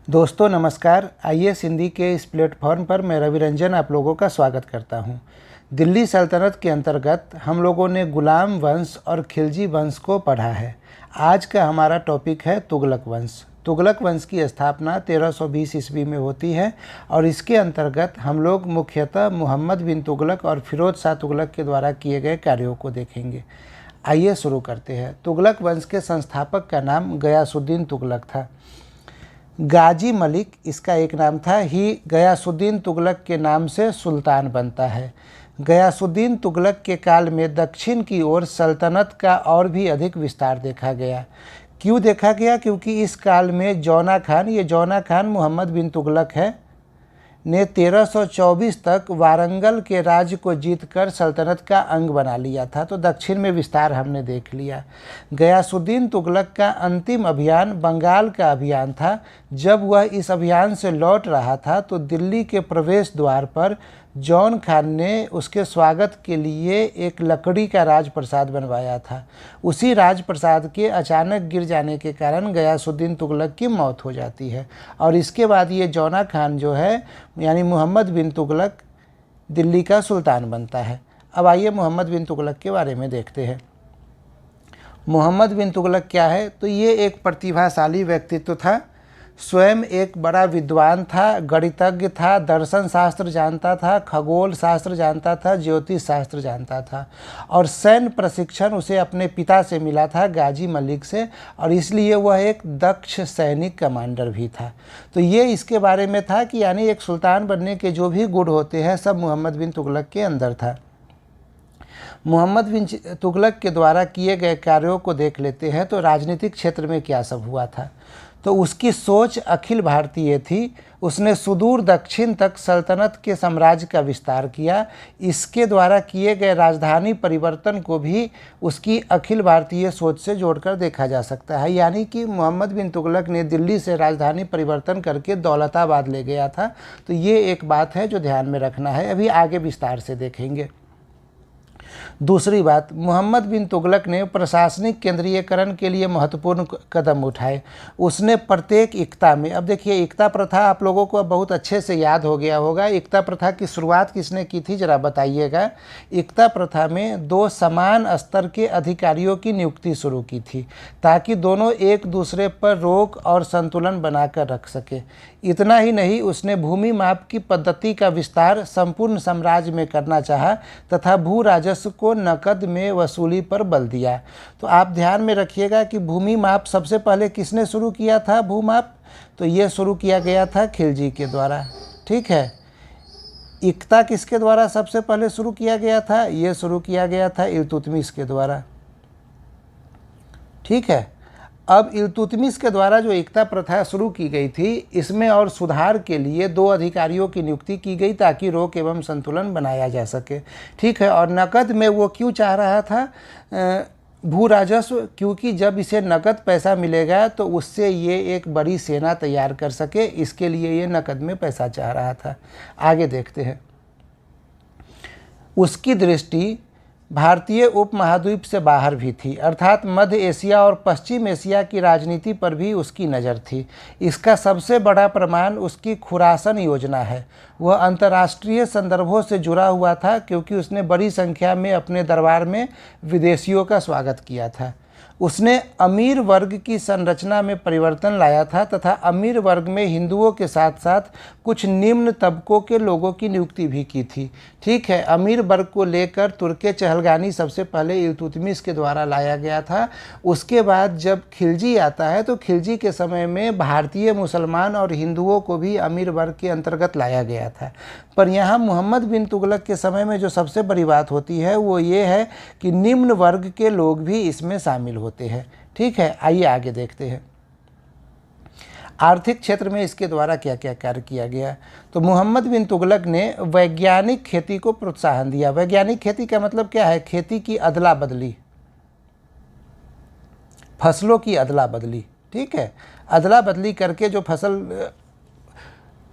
दोस्तों नमस्कार। आइए हिंदी के इस प्लेटफॉर्म पर मैं रवि रंजन आप लोगों का स्वागत करता हूं। दिल्ली सल्तनत के अंतर्गत हम लोगों ने गुलाम वंश और खिलजी वंश को पढ़ा है। आज का हमारा टॉपिक है तुगलक वंश। तुगलक वंश की स्थापना 1320 ईस्वी में होती है और इसके अंतर्गत हम लोग मुख्यतः मोहम्मद बिन तुगलक और फिरोज शाह तुगलक के द्वारा किए गए कार्यों को देखेंगे। आइए शुरू करते हैं। तुगलक वंश के संस्थापक का नाम गयासुद्दीन तुगलक था। गाजी मलिक इसका एक नाम था। ही गयासुद्दीन तुगलक के नाम से सुल्तान बनता है। गयासुद्दीन तुगलक के काल में दक्षिण की ओर सल्तनत का और भी अधिक विस्तार देखा गया। क्यों देखा गया? क्योंकि इस काल में जौना खान, ये जौना खान मोहम्मद बिन तुगलक है, ने 1324 तक वारंगल के राज्य को जीतकर सल्तनत का अंग बना लिया था। तो दक्षिण में विस्तार हमने देख लिया। गयासुद्दीन तुगलक का अंतिम अभियान बंगाल का अभियान था। जब वह इस अभियान से लौट रहा था तो दिल्ली के प्रवेश द्वार पर जौन खान ने उसके स्वागत के लिए एक लकड़ी का राजप्रसाद बनवाया था। उसी राजप्रसाद के अचानक गिर जाने के कारण गयासुद्दीन तुगलक की मौत हो जाती है और इसके बाद ये जौना खान जो है यानी मोहम्मद बिन तुगलक दिल्ली का सुल्तान बनता है। अब आइए मोहम्मद बिन तुगलक के बारे में देखते हैं। मोहम्मद बिन तुगलक क्या है? तो ये एक प्रतिभाशाली व्यक्तित्व था। स्वयं एक बड़ा विद्वान था, गणितज्ञ था, दर्शन शास्त्र जानता था, खगोल शास्त्र जानता था, ज्योतिष शास्त्र जानता था और सैन्य प्रशिक्षण उसे अपने पिता से मिला था, गाजी मलिक से, और इसलिए वह एक दक्ष सैनिक कमांडर भी था। तो ये इसके बारे में था कि यानी एक सुल्तान बनने के जो भी गुण होते हैं सब मोहम्मद बिन तुगलक के अंदर था। मोहम्मद बिन तुगलक के द्वारा किए गए कार्यों को देख लेते हैं। तो राजनीतिक क्षेत्र में क्या सब हुआ था? तो उसकी सोच अखिल भारतीय थी। उसने सुदूर दक्षिण तक सल्तनत के साम्राज्य का विस्तार किया। इसके द्वारा किए गए राजधानी परिवर्तन को भी उसकी अखिल भारतीय सोच से जोड़कर देखा जा सकता है। यानी कि मोहम्मद बिन तुगलक ने दिल्ली से राजधानी परिवर्तन करके दौलताबाद ले गया था। तो ये एक बात है जो ध्यान में रखना है। अभी आगे विस्तार से देखेंगे। दूसरी बात, मोहम्मद बिन तुगलक ने प्रशासनिक केंद्रीयकरण के लिए महत्वपूर्ण कदम उठाए। उसने प्रत्येक इक्ता में, अब देखिए इक्ता प्रथा आप लोगों को बहुत अच्छे से याद हो गया होगा। इक्ता प्रथा की शुरुआत किसने की थी जरा बताइएगा। इक्ता प्रथा में 2 समान स्तर के अधिकारियों की नियुक्ति शुरू की थी ताकि दोनों एक दूसरे पर रोक और संतुलन बनाकर रख सके। इतना ही नहीं, उसने भूमि माप की पद्धति का विस्तार संपूर्ण साम्राज्य में करना चाहा तथा भू राजस्व को नकद में वसूली पर बल दिया। तो आप ध्यान में रखिएगा कि भूमि माप सबसे पहले किसने शुरू किया था? भूमाप तो ये शुरू किया गया था खिलजी के द्वारा। ठीक है। इक्ता किसके द्वारा सबसे पहले शुरू किया गया था? ये शुरू किया गया था इल्तुतमिश के द्वारा। ठीक है। अब इल्तुतमिश के द्वारा जो इक्ता प्रथा शुरू की गई थी, इसमें और सुधार के लिए 2 अधिकारियों की नियुक्ति की गई ताकि रोक एवं संतुलन बनाया जा सके। ठीक है। और नकद में वो क्यों चाह रहा था? भू राजस्व, क्योंकि जब इसे नकद पैसा मिलेगा तो उससे ये एक बड़ी सेना तैयार कर सके, इसके लिए ये नकद में पैसा चाह रहा था। आगे देखते हैं। उसकी दृष्टि भारतीय उपमहाद्वीप से बाहर भी थी, अर्थात मध्य एशिया और पश्चिम एशिया की राजनीति पर भी उसकी नज़र थी। इसका सबसे बड़ा प्रमाण उसकी खुरासन योजना है। वह अंतर्राष्ट्रीय संदर्भों से जुड़ा हुआ था क्योंकि उसने बड़ी संख्या में अपने दरबार में विदेशियों का स्वागत किया था। उसने अमीर वर्ग की संरचना में परिवर्तन लाया था तथा अमीर वर्ग में हिंदुओं के साथ साथ कुछ निम्न तबकों के लोगों की नियुक्ति भी की थी। ठीक है। अमीर वर्ग को लेकर तुर्के चहलगानी सबसे पहले इल्तुतमिश के द्वारा लाया गया था। उसके बाद जब खिलजी आता है तो खिलजी के समय में भारतीय मुसलमान और हिंदुओं को भी अमीर वर्ग के अंतर्गत लाया गया था। पर यहाँ मोहम्मद बिन तुगलक के समय में जो सबसे बड़ी बात होती है वो ये है कि निम्न वर्ग के लोग भी इसमें शामिल होते हैं। ठीक है। आइए आगे देखते हैं। आर्थिक क्षेत्र में इसके द्वारा क्या क्या कार्य किया गया। तो मोहम्मद बिन तुगलक ने वैज्ञानिक खेती को प्रोत्साहन दिया। वैज्ञानिक खेती का मतलब क्या है? खेती की अदला बदली, फसलों की अदला बदली। ठीक है। अदला बदली करके जो फसल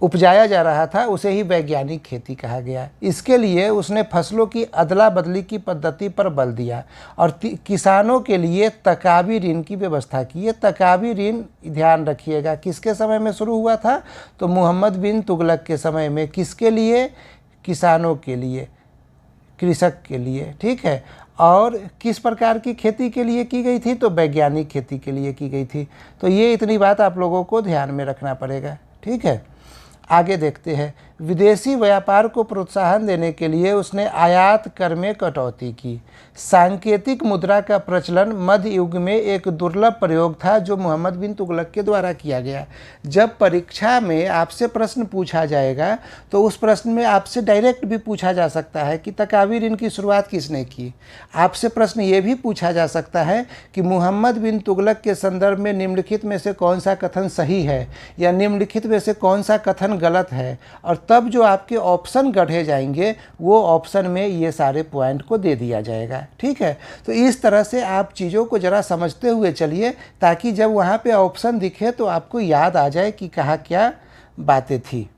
उपजाया जा रहा था उसे ही वैज्ञानिक खेती कहा गया। इसके लिए उसने फसलों की अदला बदली की पद्धति पर बल दिया और किसानों के लिए तकावी ऋण की व्यवस्था की। ये तकावी ऋण ध्यान रखिएगा किसके समय में शुरू हुआ था, तो मोहम्मद बिन तुगलक के समय में। किसके लिए? किसानों के लिए, कृषक के लिए, ठीक है। और किस प्रकार की खेती के लिए की गई थी, तो वैज्ञानिक खेती के लिए की गई थी। तो ये इतनी बात आप लोगों को ध्यान में रखना पड़ेगा, ठीक है। आगे देखते हैं। विदेशी व्यापार को प्रोत्साहन देने के लिए उसने आयात कर में कटौती की। सांकेतिक मुद्रा का प्रचलन मध्य युग में एक दुर्लभ प्रयोग था जो मोहम्मद बिन तुगलक के द्वारा किया गया। जब परीक्षा में आपसे प्रश्न पूछा जाएगा तो उस प्रश्न में आपसे डायरेक्ट भी पूछा जा सकता है कि तकावी ऋण की शुरुआत किसने की। आपसे प्रश्न ये भी पूछा जा सकता है कि मोहम्मद बिन तुगलक के संदर्भ में निम्नलिखित में से कौन सा कथन सही है या निम्नलिखित में से कौन सा कथन गलत है, और तब जो आपके ऑप्शन गढ़े जाएंगे वो ऑप्शन में ये सारे पॉइंट को दे दिया जाएगा, ठीक है। तो इस तरह से आप चीज़ों को ज़रा समझते हुए चलिए ताकि जब वहाँ पे ऑप्शन दिखे तो आपको याद आ जाए कि कहाँ क्या बातें थी।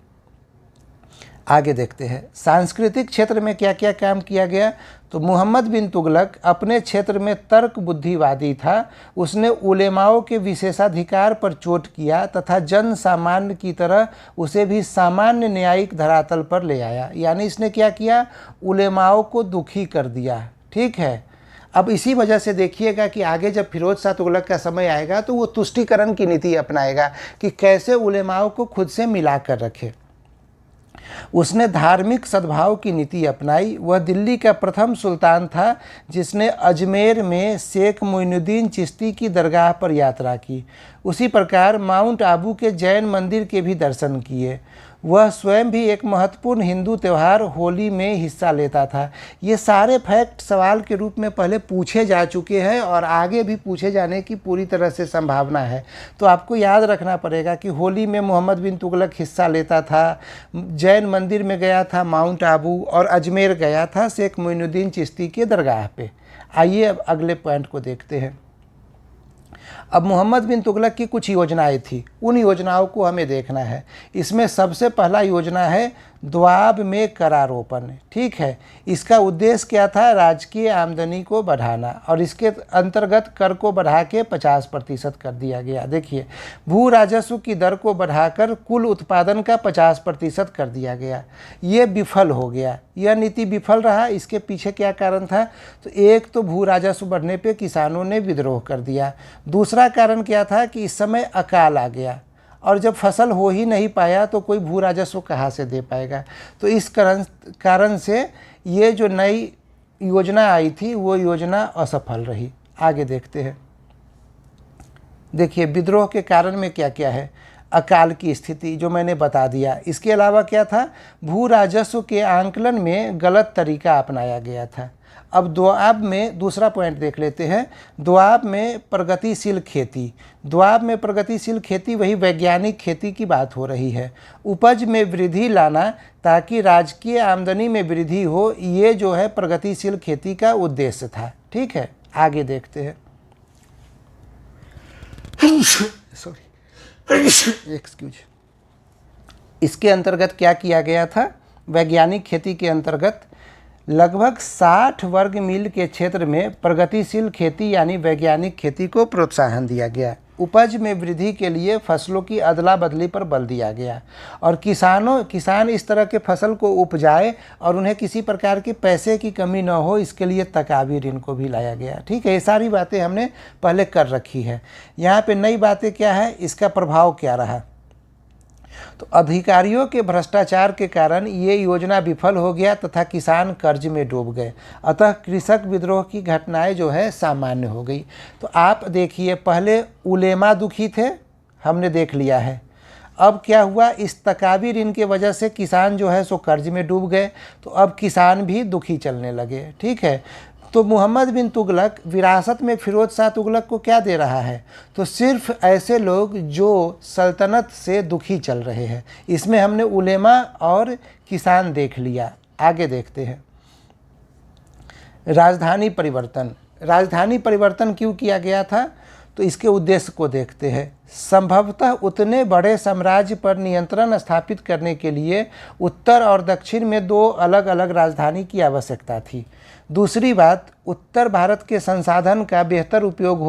आगे देखते हैं सांस्कृतिक क्षेत्र में क्या क्या काम किया गया। तो मोहम्मद बिन तुगलक अपने क्षेत्र में तर्क बुद्धिवादी था। उसने उलेमाओं के विशेषाधिकार पर चोट किया तथा जन सामान्य की तरह उसे भी सामान्य न्यायिक धरातल पर ले आया। यानी इसने क्या किया, उलेमाओं को दुखी कर दिया, ठीक है। अब इसी वजह से देखिएगा कि आगे जब फिरोज शाह तुगलक का समय आएगा तो वो तुष्टीकरण की नीति अपनाएगा कि कैसे उलेमाओं को खुद से मिला कर रखे। उसने धार्मिक सद्भाव की नीति अपनाई। वह दिल्ली का प्रथम सुल्तान था जिसने अजमेर में शेख मोइनुद्दीन चिश्ती की दरगाह पर यात्रा की। उसी प्रकार माउंट आबू के जैन मंदिर के भी दर्शन किए। वह स्वयं भी एक महत्वपूर्ण हिंदू त्यौहार होली में हिस्सा लेता था। ये सारे फैक्ट सवाल के रूप में पहले पूछे जा चुके हैं और आगे भी पूछे जाने की पूरी तरह से संभावना है। तो आपको याद रखना पड़ेगा कि होली में मोहम्मद बिन तुगलक हिस्सा लेता था, जैन मंदिर में गया था माउंट आबू, और अजमेर गया था शेख मोइनुद्दीन चिश्ती के दरगाह पे। आइए अब अगले पॉइंट को देखते हैं। अब मोहम्मद बिन तुगलक की कुछ योजनाएं थी, उन योजनाओं को हमें देखना है। इसमें सबसे पहला योजना है द्वाब में करारोपण, ठीक है। इसका उद्देश्य क्या था, राजकीय आमदनी को बढ़ाना, और इसके अंतर्गत कर को बढ़ा के 50% कर दिया गया। देखिए, भू राजस्व की दर को बढ़ाकर कुल उत्पादन का 50% कर दिया गया। ये विफल हो गया, यह नीति विफल रहा। इसके पीछे क्या कारण था, तो एक तो भू राजस्व बढ़ने पे किसानों ने विद्रोह कर दिया। दूसरा कारण क्या था कि इस समय अकाल आ गया, और जब फसल हो ही नहीं पाया तो कोई भू राजस्व कहाँ से दे पाएगा। तो इस कारण से ये जो नई योजना आई थी वो योजना असफल रही। आगे देखते हैं। देखिए, विद्रोह के कारण में क्या क्या है। अकाल की स्थिति जो मैंने बता दिया। इसके अलावा क्या था, भू राजस्व के आंकलन में गलत तरीका अपनाया गया था। अब दोआब में दूसरा पॉइंट देख लेते हैं। दोआब में प्रगतिशील खेती, दोआब में प्रगतिशील खेती वही वैज्ञानिक खेती की बात हो रही है। उपज में वृद्धि लाना ताकि राजकीय आमदनी में वृद्धि हो, ये जो है प्रगतिशील खेती का उद्देश्य था, ठीक है। आगे देखते हैं। Sorry, excuse. इसके अंतर्गत क्या किया गया था, वैज्ञानिक खेती के अंतर्गत लगभग 60 वर्ग मील के क्षेत्र में प्रगतिशील खेती यानी वैज्ञानिक खेती को प्रोत्साहन दिया गया। उपज में वृद्धि के लिए फसलों की अदला बदली पर बल दिया गया, और किसान इस तरह के फसल को उपजाए और उन्हें किसी प्रकार के पैसे की कमी न हो, इसके लिए तकावी ऋण को भी लाया गया, ठीक है। ये सारी बातें हमने पहले कर रखी है। यहाँ पे नई बातें क्या है, इसका प्रभाव क्या रहा। तो अधिकारियों के भ्रष्टाचार के कारण ये योजना विफल हो गया तथा किसान कर्ज में डूब गए। अतः कृषक विद्रोह की घटनाएं जो है सामान्य हो गई। तो आप देखिए, पहले उलेमा दुखी थे, हमने देख लिया है। अब क्या हुआ, इस तकावी ऋण के वजह से किसान जो है सो कर्ज में डूब गए, तो अब किसान भी दुखी चलने लगे, ठीक है। तो मोहम्मद बिन तुगलक विरासत में फिरोज शाह तुगलक को क्या दे रहा है, तो सिर्फ ऐसे लोग जो सल्तनत से दुखी चल रहे हैं। इसमें हमने उलेमा और किसान देख लिया। आगे देखते हैं। राजधानी परिवर्तन, राजधानी परिवर्तन क्यों किया गया था, तो इसके उद्देश्य को देखते हैं। संभवतः उतने बड़े साम्राज्य पर नियंत्रण स्थापित करने के लिए उत्तर और दक्षिण में दो अलग अलग राजधानी की आवश्यकता थी। दूसरी बात, उत्तर भारत के संसाधन का बेहतर उपयोग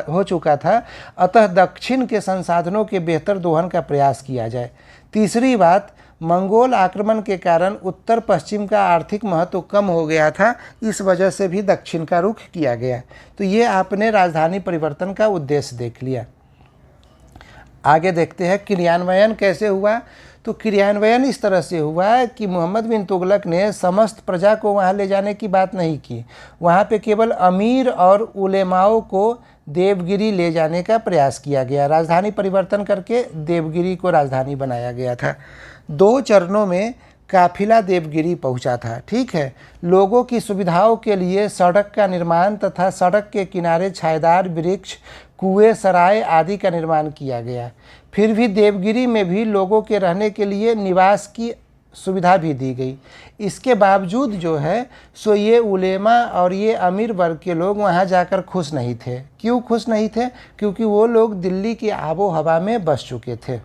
हो चुका था, अतः दक्षिण के संसाधनों के बेहतर दोहन का प्रयास किया जाए। तीसरी बात, मंगोल आक्रमण के कारण उत्तर पश्चिम का आर्थिक महत्व कम हो गया था, इस वजह से भी दक्षिण का रुख किया गया। तो ये आपने राजधानी परिवर्तन का उद्देश्य देख लिया। आगे देखते हैं क्रियान्वयन कैसे हुआ। तो क्रियान्वयन इस तरह से हुआ कि मोहम्मद बिन तुगलक ने समस्त प्रजा को वहाँ ले जाने की बात नहीं की। वहाँ पे केवल अमीर और उलेमाओं को देवगिरी ले जाने का प्रयास किया गया। राजधानी परिवर्तन करके देवगिरी को राजधानी बनाया गया था। 2 चरणों में काफिला देवगिरी पहुंचा था। ठीक है, लोगों की सुविधाओं के लिए सड़क का निर्माण तथा सड़क के किनारे छायेदार वृक्ष, कुएं, सराय आदि का निर्माण किया गया। फिर भी देवगिरी में भी लोगों के रहने के लिए निवास की सुविधा भी दी गई। इसके बावजूद जो है सो ये उलेमा और ये अमीर वर्ग के लोग वहाँ जाकर खुश नहीं थे। क्यों खुश नहीं थे? क्योंकि वो लोग दिल्ली की आबो हवा में बस चुके थे।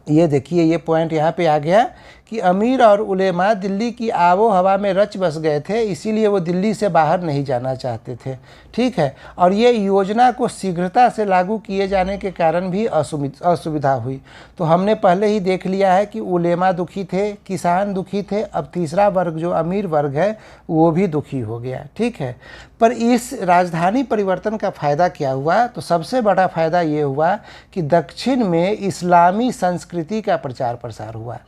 ये देखिए, ये पॉइंट यहाँ पे आ गया कि अमीर और उलेमा दिल्ली की आबो हवा में रच बस गए थे, इसीलिए वो दिल्ली से बाहर नहीं जाना चाहते थे। ठीक है, और ये योजना को शीघ्रता से लागू किए जाने के कारण भी असुविधा हुई। तो हमने पहले ही देख लिया है कि उलेमा दुखी थे, किसान दुखी थे, अब तीसरा वर्ग जो अमीर वर्ग है वो भी दुखी हो गया। ठीक है, पर इस राजधानी परिवर्तन का फ़ायदा क्या हुआ? तो सबसे बड़ा फ़ायदा ये हुआ कि दक्षिण में इस्लामी संस्कृति का प्रचार प्रसार हुआ।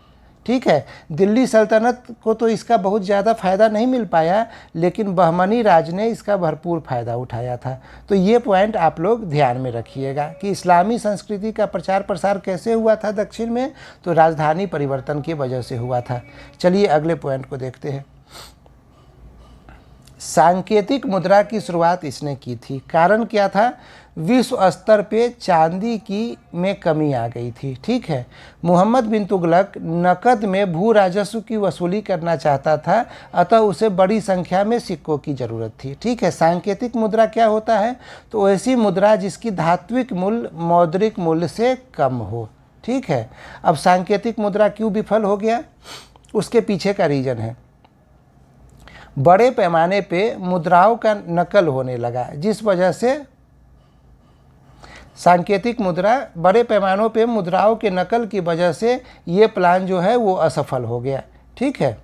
ठीक है, दिल्ली सल्तनत को तो इसका बहुत ज़्यादा फ़ायदा नहीं मिल पाया, लेकिन बहमनी राज ने इसका भरपूर फ़ायदा उठाया था। तो ये पॉइंट आप लोग ध्यान में रखिएगा कि इस्लामी संस्कृति का प्रचार प्रसार कैसे हुआ था दक्षिण में? तो राजधानी परिवर्तन की वजह से हुआ था। चलिए अगले पॉइंट को देखते हैं। सांकेतिक मुद्रा की शुरुआत इसने की थी। कारण क्या था? विश्व स्तर पे चांदी की में कमी आ गई थी। ठीक है, मोहम्मद बिन तुगलक नकद में भू राजस्व की वसूली करना चाहता था, अतः उसे बड़ी संख्या में सिक्कों की ज़रूरत थी। ठीक है, सांकेतिक मुद्रा क्या होता है? तो ऐसी मुद्रा जिसकी धात्विक मूल्य मौद्रिक मूल्य से कम हो। ठीक है, अब सांकेतिक मुद्रा क्यों विफल हो गया? उसके पीछे का रीज़न है, बड़े पैमाने पे मुद्राओं का नकल होने लगा, जिस वजह से सांकेतिक मुद्रा बड़े पैमानों पे मुद्राओं के नकल की वजह से ये प्लान जो है वो असफल हो गया। ठीक है,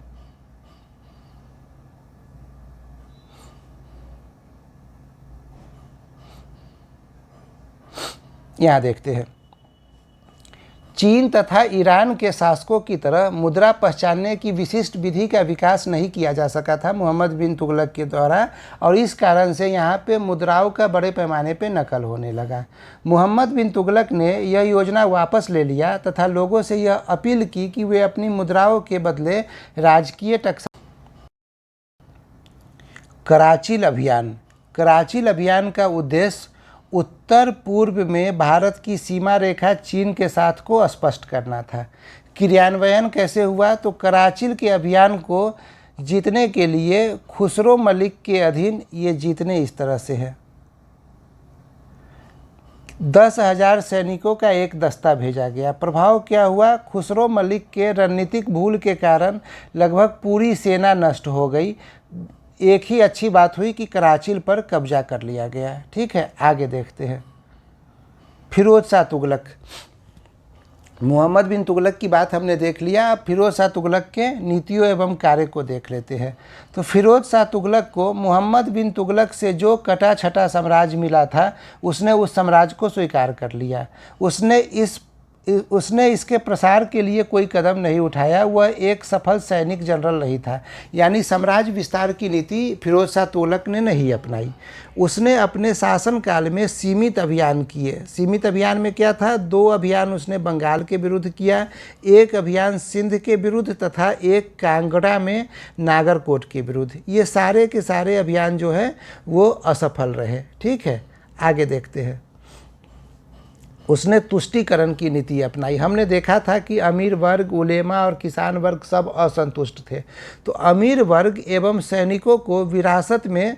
यहाँ देखते हैं, चीन तथा ईरान के शासकों की तरह मुद्रा पहचानने की विशिष्ट विधि का विकास नहीं किया जा सका था मोहम्मद बिन तुगलक के द्वारा, और इस कारण से यहाँ पे मुद्राओं का बड़े पैमाने पे नकल होने लगा। मोहम्मद बिन तुगलक ने यह योजना वापस ले लिया तथा लोगों से यह अपील की कि वे अपनी मुद्राओं के बदले राजकीय टकसाल। कराचिल अभियान। कराचिल अभियान का उद्देश्य उत्तर पूर्व में भारत की सीमा रेखा चीन के साथ को स्पष्ट करना था। क्रियान्वयन कैसे हुआ? तो कराचिल के अभियान को जीतने के लिए खुसरो मलिक के अधीन ये जीतने इस तरह से है। 10,000 सैनिकों का एक दस्ता भेजा गया। प्रभाव क्या हुआ? खुसरो मलिक के रणनीतिक भूल के कारण लगभग पूरी सेना नष्ट हो गई। एक ही अच्छी बात हुई कि कराचिल पर कब्जा कर लिया गया। ठीक है, आगे देखते हैं। फिरोज शाह तुगलक। मोहम्मद बिन तुगलक की बात हमने देख लिया, अब फिरोज शाह तुगलक के नीतियों एवं कार्य को देख लेते हैं। तो फिरोज शाह तुगलक को मोहम्मद बिन तुगलक से जो कटा छटा साम्राज्य मिला था, उसने उस साम्राज्य को स्वीकार कर लिया। उसने इसके प्रसार के लिए कोई कदम नहीं उठाया। वह एक सफल सैनिक जनरल नहीं था, यानी साम्राज्य विस्तार की नीति फिरोज शाह तुगलक ने नहीं अपनाई। उसने अपने शासनकाल में सीमित अभियान किए। सीमित अभियान में क्या था? 2 अभियान उसने बंगाल के विरुद्ध किया, एक अभियान सिंध के विरुद्ध तथा एक कांगड़ा में नागरकोट के विरुद्ध। ये सारे के सारे अभियान जो है वो असफल रहे। ठीक है, आगे देखते हैं। उसने तुष्टीकरण की नीति अपनाई। हमने देखा था कि अमीर वर्ग, उलेमा और किसान वर्ग सब असंतुष्ट थे, तो अमीर वर्ग एवं सैनिकों को विरासत में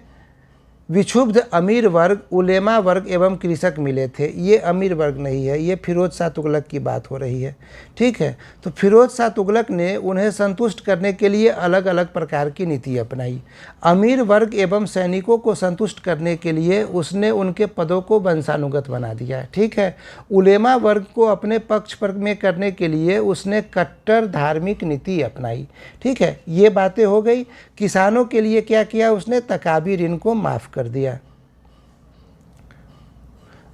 विक्षुब्ध अमीर वर्ग, उलेमा वर्ग एवं कृषक मिले थे। ये अमीर वर्ग नहीं है, ये फिरोज शाह तुगलक की बात हो रही है। ठीक है, तो फिरोज शाह तुगलक ने उन्हें संतुष्ट करने के लिए अलग अलग प्रकार की नीति अपनाई। अमीर वर्ग एवं सैनिकों को संतुष्ट करने के लिए उसने उनके पदों को वंशानुगत बना दिया। ठीक है, उलेमा वर्ग को अपने पक्ष पर में करने के लिए उसने कट्टर धार्मिक नीति अपनाई। ठीक है, ये बातें हो गई। किसानों के लिए क्या किया उसने? तकाबी ऋण को माफ़ कर दिया।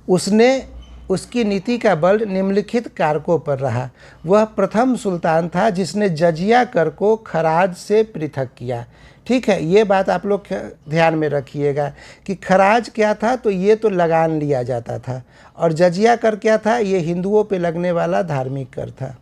उसने उसकी नीति का बल निम्नलिखित कारकों पर रहा। वह प्रथम सुल्तान था जिसने जजिया कर को खराज से पृथक किया। ठीक है, ये बात आप लोग ध्यान में रखिएगा कि खराज क्या था, तो ये तो लगान लिया जाता था, और जजिया कर क्या था? ये हिंदुओं पे लगने वाला धार्मिक कर था।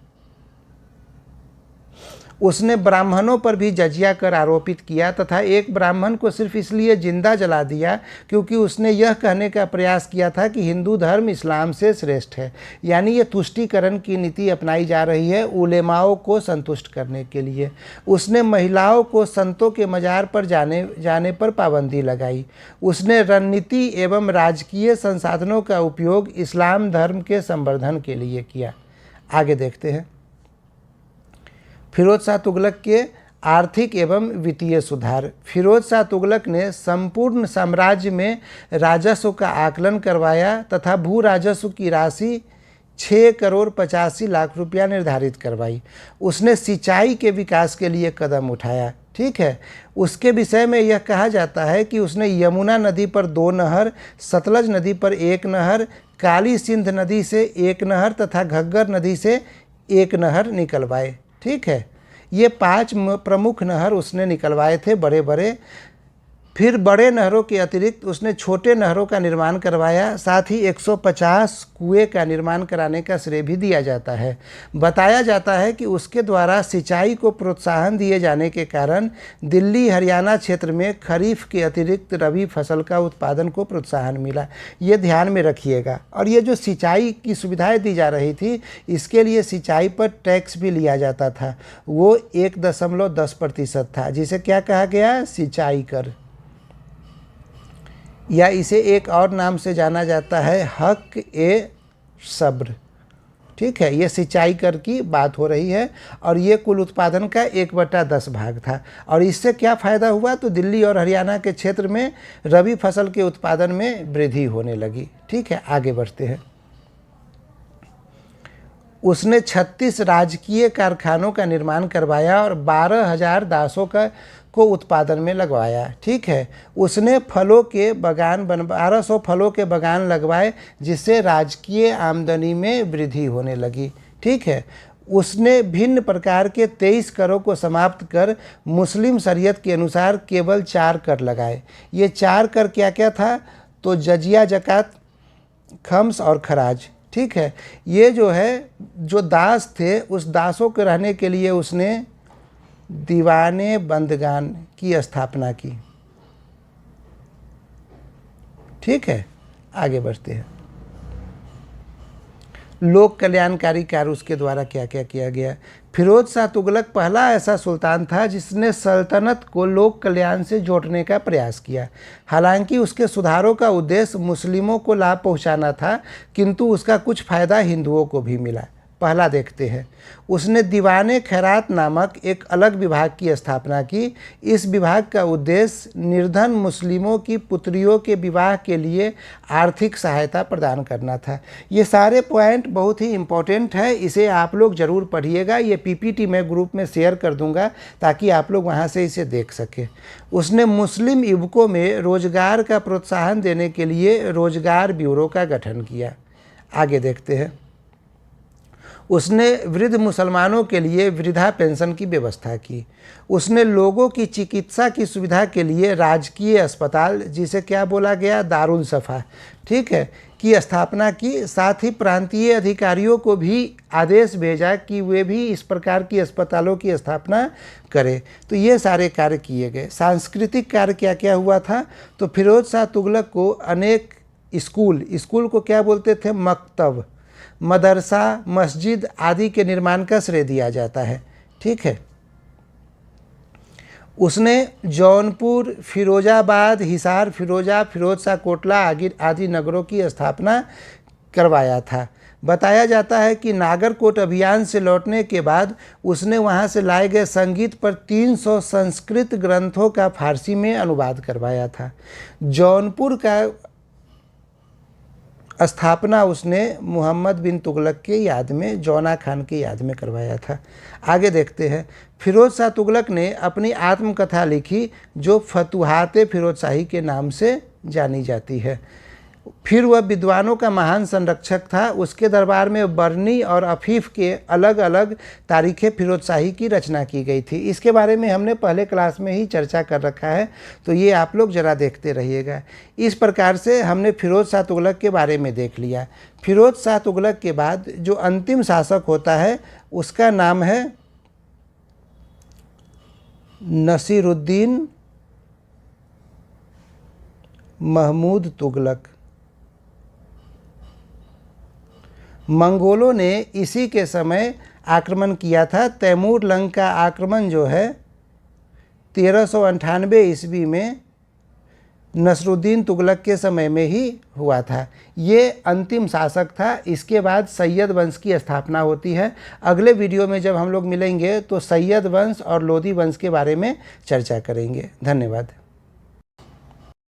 उसने ब्राह्मणों पर भी जजिया कर आरोपित किया तथा एक ब्राह्मण को सिर्फ इसलिए जिंदा जला दिया क्योंकि उसने यह कहने का प्रयास किया था कि हिंदू धर्म इस्लाम से श्रेष्ठ है। यानी ये तुष्टीकरण की नीति अपनाई जा रही है उलेमाओं को संतुष्ट करने के लिए। उसने महिलाओं को संतों के मजार पर जाने पर पाबंदी लगाई। उसने रणनीति एवं राजकीय संसाधनों का उपयोग इस्लाम धर्म के संवर्धन के लिए किया। आगे देखते हैं। फिरोज शाह तुगलक के आर्थिक एवं वित्तीय सुधार। फिरोज शाह तुगलक ने संपूर्ण साम्राज्य में राजस्व का आकलन करवाया तथा भू राजस्व की राशि 6,85,00,000 रुपया निर्धारित करवाई। उसने सिंचाई के विकास के लिए कदम उठाया। ठीक है, उसके विषय में यह कहा जाता है कि उसने यमुना नदी पर 2 नहर, सतलज नदी पर 1 नहर, काली सिंध नदी से 1 नहर तथा घग्गर नदी से 1 नहर निकलवाए। ठीक है, ये 5 प्रमुख नहर उसने निकलवाए थे बड़े बड़े। फिर बड़े नहरों के अतिरिक्त उसने छोटे नहरों का निर्माण करवाया। साथ ही 150 कुएं का निर्माण कराने का श्रेय भी दिया जाता है। बताया जाता है कि उसके द्वारा सिंचाई को प्रोत्साहन दिए जाने के कारण दिल्ली हरियाणा क्षेत्र में खरीफ के अतिरिक्त रबी फसल का उत्पादन को प्रोत्साहन मिला। ये ध्यान में रखिएगा। और ये जो सिंचाई की सुविधाएं दी जा रही थी, इसके लिए सिंचाई पर टैक्स भी लिया जाता था। वो 1.10% था, जिसे क्या कहा गया? सिंचाई कर, या इसे एक और नाम से जाना जाता है हक ए सब्र। ठीक है, ये सिंचाई कर की बात हो रही है और ये कुल उत्पादन का 1/10 भाग था। और इससे क्या फ़ायदा हुआ? तो दिल्ली और हरियाणा के क्षेत्र में रबी फसल के उत्पादन में वृद्धि होने लगी। ठीक है, आगे बढ़ते हैं। उसने 36 राजकीय कारखानों का निर्माण करवाया और 12,000 दासों को उत्पादन में लगवाया। ठीक है, उसने 1200 फलों के बागान लगवाए, जिससे राजकीय आमदनी में वृद्धि होने लगी। ठीक है, उसने भिन्न प्रकार के 23 करों को समाप्त कर मुस्लिम शरीयत के अनुसार केवल 4 कर लगाए। ये 4 कर क्या क्या था? तो जजिया, जकात, खम्स और खराज। ठीक है, ये जो दास थे, उस दासों के रहने के लिए उसने दीवाने बंदगान की स्थापना की। ठीक है, आगे बढ़ते हैं। लोक कल्याणकारी कार्य उसके द्वारा क्या क्या किया गया। फिरोज शाह तुगलक पहला ऐसा सुल्तान था जिसने सल्तनत को लोक कल्याण से जोड़ने का प्रयास किया। हालांकि उसके सुधारों का उद्देश्य मुस्लिमों को लाभ पहुंचाना था, किंतु उसका कुछ फ़ायदा हिंदुओं को भी मिला। पहला देखते हैं। उसने दीवाने खैरात नामक एक अलग विभाग की स्थापना की। इस विभाग का उद्देश्य निर्धन मुस्लिमों की पुत्रियों के विवाह के लिए आर्थिक सहायता प्रदान करना था। ये सारे पॉइंट बहुत ही इम्पोर्टेंट है, इसे आप लोग ज़रूर पढ़िएगा। ये पीपीटी मैं ग्रुप में शेयर कर दूंगा ताकि आप लोग वहाँ से इसे देख सकें। उसने मुस्लिम युवकों में रोजगार का प्रोत्साहन देने के लिए रोजगार ब्यूरो का गठन किया। आगे देखते हैं। उसने वृद्ध मुसलमानों के लिए वृद्धा पेंशन की व्यवस्था की। उसने लोगों की चिकित्सा की सुविधा के लिए राजकीय अस्पताल, जिसे क्या बोला गया? दारुल सफ़ा, ठीक है, की स्थापना की। साथ ही प्रांतीय अधिकारियों को भी आदेश भेजा कि वे भी इस प्रकार की अस्पतालों की स्थापना करें। तो ये सारे कार्य किए गए। सांस्कृतिक कार्य क्या क्या हुआ था? तो फिरोज शाह तुगलक को अनेक स्कूल को क्या बोलते थे? मकतब, मदरसा, मस्जिद आदि के निर्माण का श्रेय दिया जाता है। ठीक है, उसने जौनपुर, फिरोजाबाद, हिसार, फिरोज शाह कोटला आदि नगरों की स्थापना करवाया था। बताया जाता है कि नागरकोट अभियान से लौटने के बाद उसने वहां से लाए गए संगीत पर 300 संस्कृत ग्रंथों का फारसी में अनुवाद करवाया था। जौनपुर का स्थापना उसने मोहम्मद बिन तुगलक के याद में, जौना खान की याद में करवाया था। आगे देखते हैं। फिरोज शाह तुगलक ने अपनी आत्मकथा लिखी जो फतुहाते फिरोज शाही के नाम से जानी जाती है। फिर वह विद्वानों का महान संरक्षक था। उसके दरबार में बरनी और अफीफ के अलग अलग तारीख़ फिरोज शाही की रचना की गई थी। इसके बारे में हमने पहले क्लास में ही चर्चा कर रखा है, तो ये आप लोग ज़रा देखते रहिएगा। इस प्रकार से हमने फिरोज शाह तुगलक के बारे में देख लिया। फिरोज शाह तुगलक के बाद जो अंतिम शासक होता है उसका नाम है नसीरुद्दीन महमूद तुगलक। मंगोलों ने इसी के समय आक्रमण किया था। तैमूर लंग का आक्रमण जो है 1398 ईस्वी में नसरुद्दीन तुगलक के समय में ही हुआ था। ये अंतिम शासक था। इसके बाद सैयद वंश की स्थापना होती है। अगले वीडियो में जब हम लोग मिलेंगे तो सैयद वंश और लोदी वंश के बारे में चर्चा करेंगे। धन्यवाद।